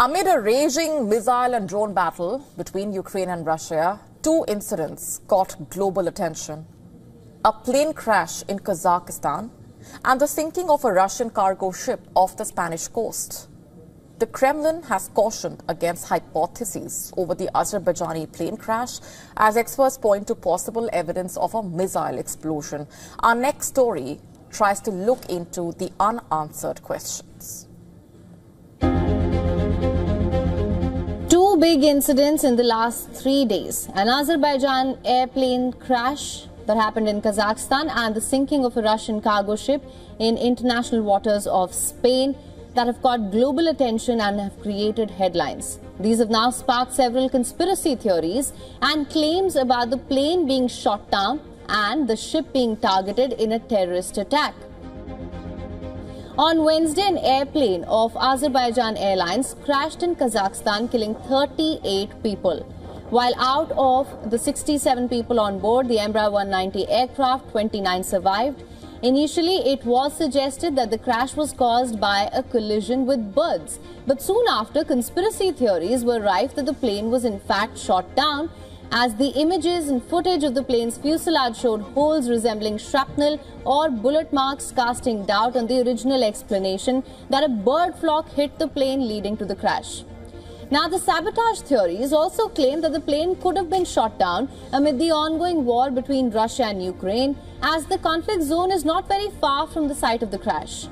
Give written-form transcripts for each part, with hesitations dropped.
Amid a raging missile and drone battle between Ukraine and Russia, two incidents caught global attention. A plane crash in Kazakhstan and the sinking of a Russian cargo ship off the Spanish coast. The Kremlin has cautioned against hypotheses over the Azerbaijani plane crash as experts point to possible evidence of a missile explosion. Our next story tries to look into the unanswered questions. Two big incidents in the last 3 days. An Azerbaijan airplane crash that happened in Kazakhstan and the sinking of a Russian cargo ship in international waters of Spain that have caught global attention and have created headlines. These have now sparked several conspiracy theories and claims about the plane being shot down and the ship being targeted in a terrorist attack. On Wednesday, an airplane of Azerbaijan Airlines crashed in Kazakhstan, killing 38 people. While out of the 67 people on board the Embraer 190 aircraft, 29 survived. Initially, it was suggested that the crash was caused by a collision with birds. But soon after, conspiracy theories were rife that the plane was in fact shot down, as the images and footage of the plane's fuselage showed holes resembling shrapnel or bullet marks, casting doubt on the original explanation that a bird flock hit the plane, leading to the crash. Now, the sabotage theories also claim that the plane could have been shot down amid the ongoing war between Russia and Ukraine, as the conflict zone is not very far from the site of the crash.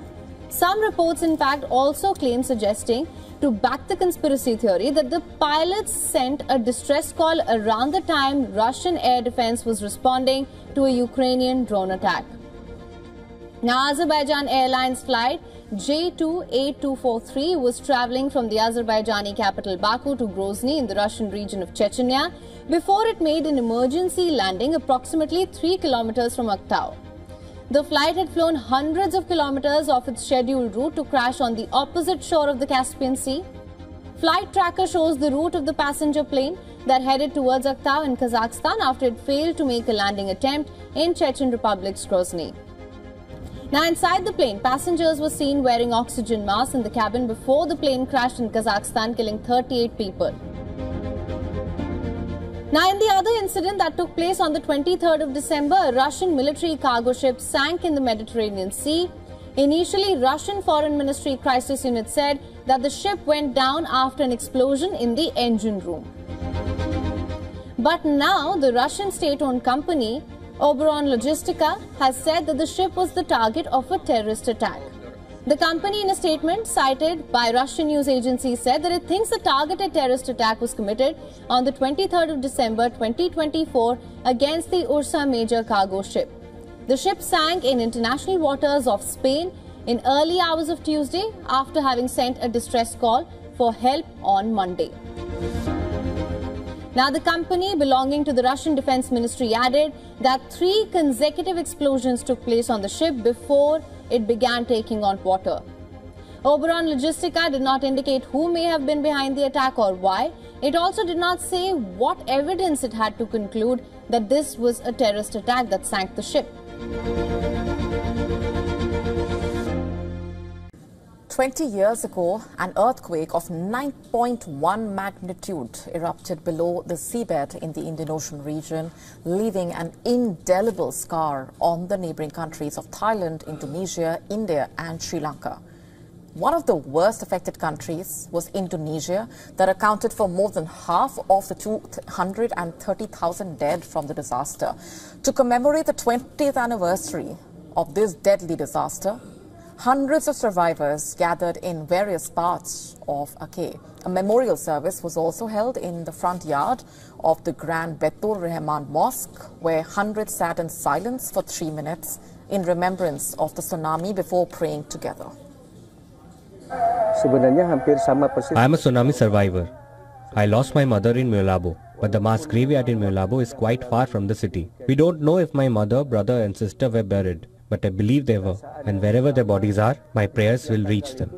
Some reports, in fact, also claim, suggesting to back the conspiracy theory, that the pilots sent a distress call around the time Russian air defense was responding to a Ukrainian drone attack. Now, Azerbaijan Airlines flight J28243 was traveling from the Azerbaijani capital Baku to Grozny in the Russian region of Chechnya before it made an emergency landing approximately 3 kilometers from Aktau. The flight had flown hundreds of kilometers off its scheduled route to crash on the opposite shore of the Caspian Sea. Flight tracker shows the route of the passenger plane that headed towards Aktau in Kazakhstan after it failed to make a landing attempt in Chechen Republic's Grozny. Now, inside the plane, passengers were seen wearing oxygen masks in the cabin before the plane crashed in Kazakhstan, killing 38 people. Now, in the other incident that took place on the 23rd of December, a Russian military cargo ship sank in the Mediterranean Sea. Initially, Russian Foreign Ministry crisis unit said that the ship went down after an explosion in the engine room. But now, the Russian state-owned company Oberon Logistica has said that the ship was the target of a terrorist attack. The company, in a statement cited by Russian news agencies, said that it thinks the targeted terrorist attack was committed on the 23rd of December 2024 against the Ursa Major cargo ship. The ship sank in international waters of Spain in early hours of Tuesday after having sent a distress call for help on Monday. Now, the company belonging to the Russian Defense Ministry added that 3 consecutive explosions took place on the ship before it began taking on water. Oberon Logistica did not indicate who may have been behind the attack or why. It also did not say what evidence it had to conclude that this was a terrorist attack that sank the ship. 20 years ago, an earthquake of 9.1 magnitude erupted below the seabed in the Indian Ocean region, leaving an indelible scar on the neighboring countries of Thailand, Indonesia, India and Sri Lanka. One of the worst affected countries was Indonesia, that accounted for more than half of the 230,000 dead from the disaster. To commemorate the 20th anniversary of this deadly disaster, hundreds of survivors gathered in various parts of Aceh. A memorial service was also held in the front yard of the Grand Betul Rahman Mosque, where hundreds sat in silence for 3 minutes in remembrance of the tsunami before praying together. I am a tsunami survivor. I lost my mother in Meolabo, but the mass graveyard in Meolabo is quite far from the city. We don't know if my mother, brother and sister were buried, but I believe they were, and wherever their bodies are, my prayers will reach them.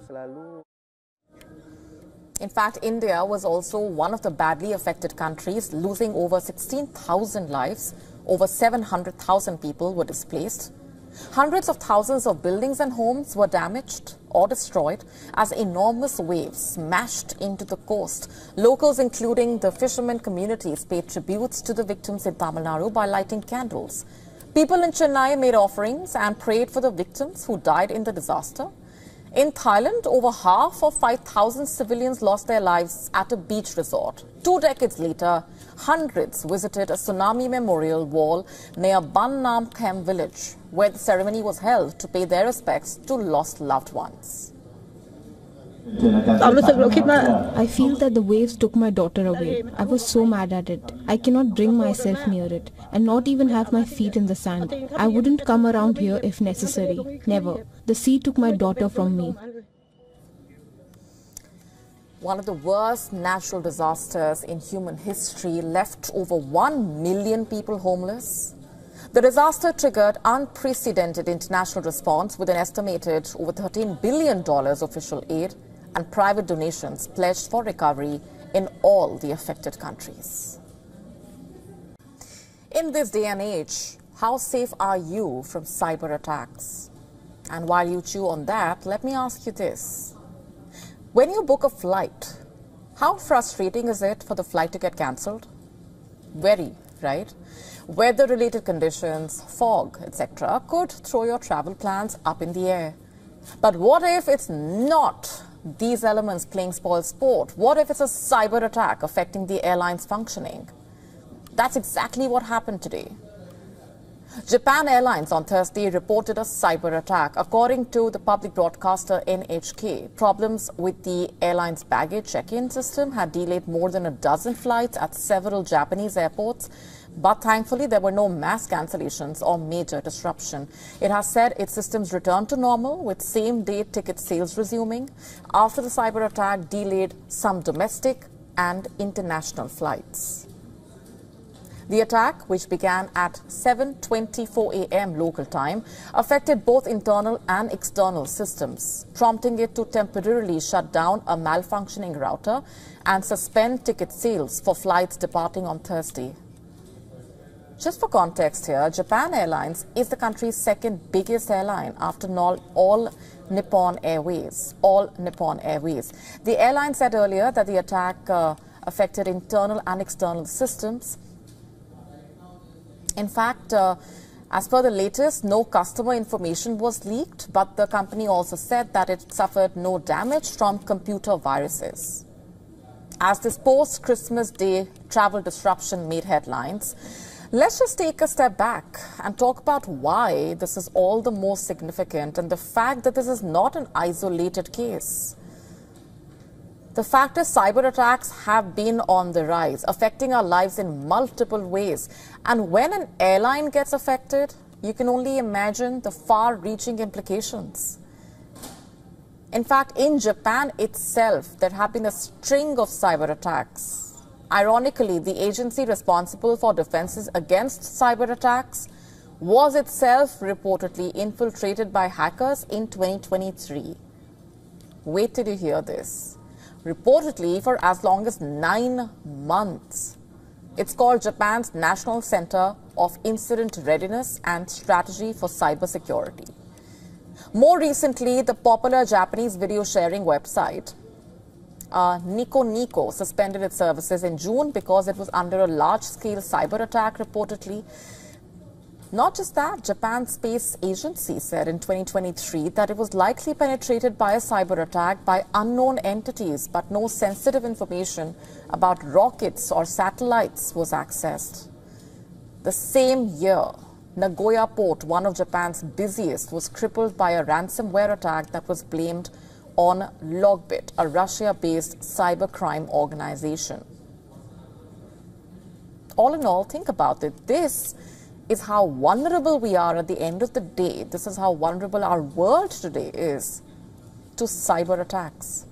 In fact, India was also one of the badly affected countries, losing over 16,000 lives. Over 700,000 people were displaced. Hundreds of thousands of buildings and homes were damaged. or destroyed as enormous waves smashed into the coast. Locals, including the fishermen communities, paid tributes to the victims in Tamil Nadu by lighting candles. People in Chennai made offerings and prayed for the victims who died in the disaster. In Thailand, over half of 5,000 civilians lost their lives at a beach resort. 2 decades later, hundreds visited a tsunami memorial wall near Ban Nam Khem village, where the ceremony was held to pay their respects to lost loved ones. I feel that the waves took my daughter away. I was so mad at it. I cannot bring myself near it and not even have my feet in the sand. I wouldn't come around here if necessary. Never. The sea took my daughter from me. One of the worst natural disasters in human history left over 1 million people homeless. The disaster triggered unprecedented international response with an estimated over $13 billion official aid and private donations pledged for recovery in all the affected countries. In this day and age, how safe are you from cyber attacks? And while you chew on that, let me ask you this. When you book a flight, how frustrating is it for the flight to get cancelled? Very, right? Weather-related conditions, fog, etc. could throw your travel plans up in the air. But what if it's not these elements playing spoil sport? What if it's a cyber attack affecting the airline's functioning? That's exactly what happened today. Japan Airlines on Thursday reported a cyber attack. According to the public broadcaster NHK, problems with the airline's baggage check-in system had delayed more than a dozen flights at several Japanese airports. But thankfully, there were no mass cancellations or major disruption. It has said its systems returned to normal with same-day ticket sales resuming after the cyber attack delayed some domestic and international flights. The attack, which began at 7:24 a.m. local time, affected both internal and external systems, prompting it to temporarily shut down a malfunctioning router and suspend ticket sales for flights departing on Thursday. Just for context here, Japan Airlines is the country's second biggest airline after All Nippon Airways. The airline said earlier that the attack affected internal and external systems. In fact, as per the latest, no customer information was leaked, but the company also said that it suffered no damage from computer viruses. As this post-Christmas Day travel disruption made headlines, let's just take a step back and talk about why this is all the more significant and the fact that this is not an isolated case. The fact is, cyber attacks have been on the rise, affecting our lives in multiple ways. And when an airline gets affected, you can only imagine the far-reaching implications. In fact, in Japan itself, there have been a string of cyber attacks. Ironically, the agency responsible for defenses against cyber attacks was itself reportedly infiltrated by hackers in 2023. Wait till you hear this. Reportedly for as long as 9 months. It's called Japan's National Center of Incident Readiness and Strategy for Cybersecurity. More recently, the popular Japanese video sharing website Nico suspended its services in June because it was under a large-scale cyber attack reportedly. Not just that, Japan's space agency said in 2023 that it was likely penetrated by a cyber attack by unknown entities, but no sensitive information about rockets or satellites was accessed. The same year, Nagoya Port, one of Japan's busiest, was crippled by a ransomware attack that was blamed on Logbit, a Russia-based cybercrime organization. All in all, think about it. This is how vulnerable we are at the end of the day. This is how vulnerable our world today is to cyber attacks.